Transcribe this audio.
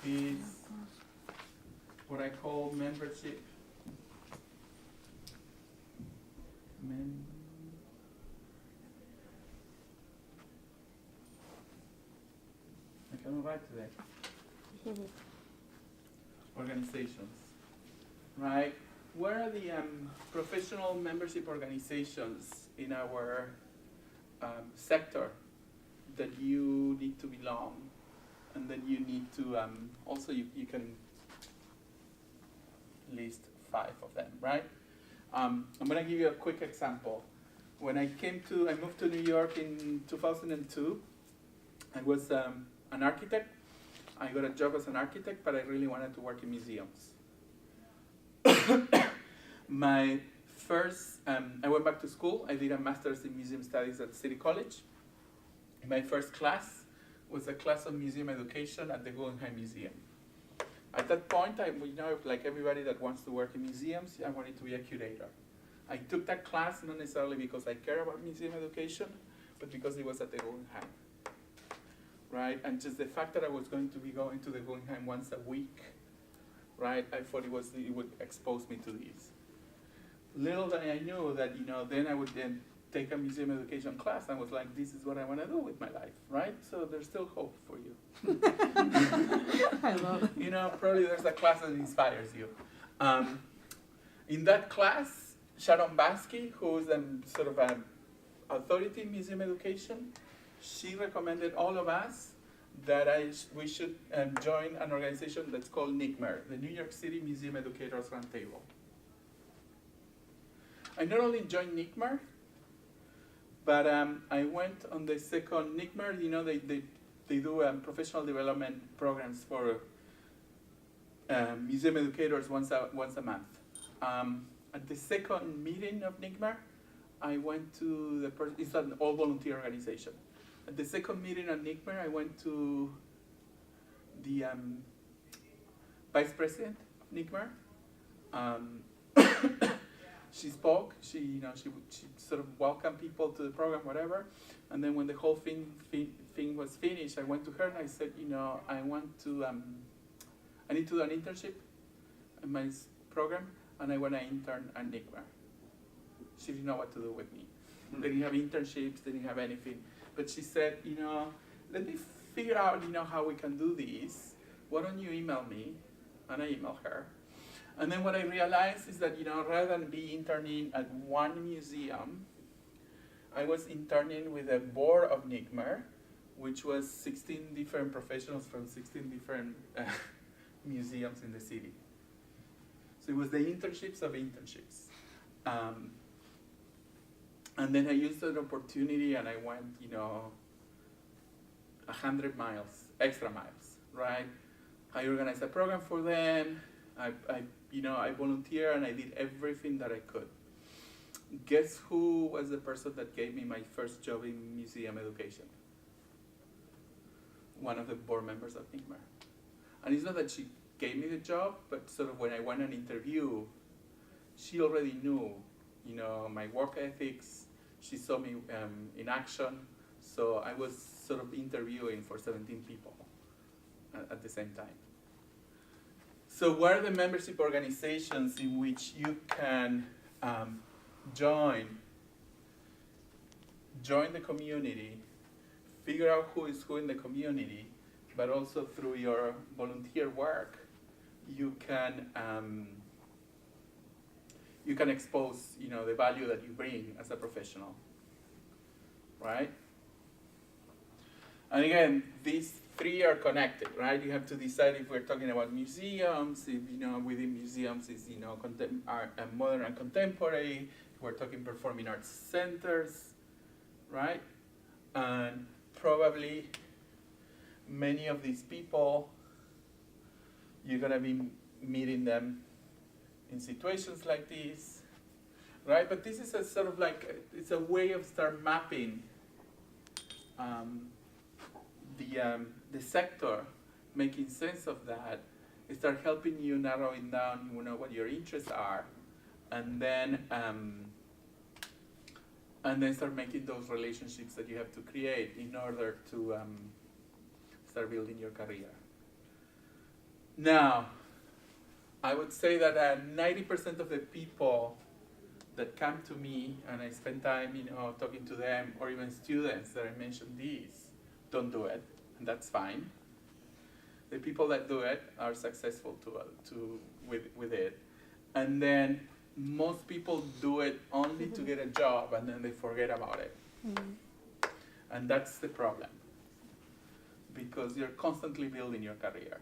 is what I call membership. I cannot write today. Organizations, right? Where are the professional membership organizations in our sector that you need to belong, and then you need to also you can list 5 of them, right? I'm gonna give you a quick example. When I moved to New York in 2002. I was an architect. I got a job as an architect, but I really wanted to work in museums. My first, I went back to school. I did a master's in museum studies at City College. My first class was a class of museum education at the Guggenheim Museum. At that point, like everybody that wants to work in museums, I wanted to be a curator. I took that class not necessarily because I care about museum education, but because it was at the Guggenheim. Right, and just the fact that I was going to be going to the Guggenheim once a week, right? I thought it would expose me to this. Little did I knew that then I would then take a museum education class. I was like, this is what I want to do with my life, right? So there's still hope for you. I love it. Probably there's a class that inspires you. In that class, Sharon Baskey, who is sort of an authority in museum education, she recommended all of us that we should join an organization that's called NICMER, the New York City Museum Educators Roundtable. I not only joined NICMER, but I went on the second NICMER. They do professional development programs for museum educators once a month. At the second meeting of NICMER, I went to it's an all-volunteer organization. At the second meeting at NICMER, I went to the vice president of NICMER. She spoke. She sort of welcomed people to the program, whatever. And then when the whole thing was finished, I went to her and I said, I need to do an internship in my program, and I want to intern at NICMER. She didn't know what to do with me. They didn't have internships. They didn't have anything. But she said, let me figure out, how we can do this. Why don't you email me? And I emailed her. And then what I realized is that, rather than be interning at one museum, I was interning with the board of NICMER, which was 16 different professionals from 16 different museums in the city. So it was the internships of internships. And then I used that opportunity and I went, 100 miles, extra miles, right? I organized a program for them. I volunteered and I did everything that I could. Guess who was the person that gave me my first job in museum education? One of the board members of NICMER. And it's not that she gave me the job, but sort of when I went on interview, she already knew, my work ethics. She saw me in action. So I was sort of interviewing for 17 people at the same time. So what are the membership organizations in which you can join the community, figure out who is who in the community, but also through your volunteer work, you can expose, the value that you bring as a professional, right? And again, these 3 are connected, right? You have to decide if we're talking about museums, if, within museums is, modern and contemporary, if we're talking performing arts centers, right? And probably many of these people, you're gonna be meeting them in situations like this, right? But this is a sort of it's a way of start mapping the sector, making sense of that, start helping you narrowing down, what your interests are, and then start making those relationships that you have to create in order to start building your career. Now, I would say that 90% of the people that come to me and I spend time, talking to them, or even students that I mentioned these, don't do it, and that's fine. The people that do it are successful with it, and then most people do it only to get a job, and then they forget about it, and that's the problem, because you're constantly building your career.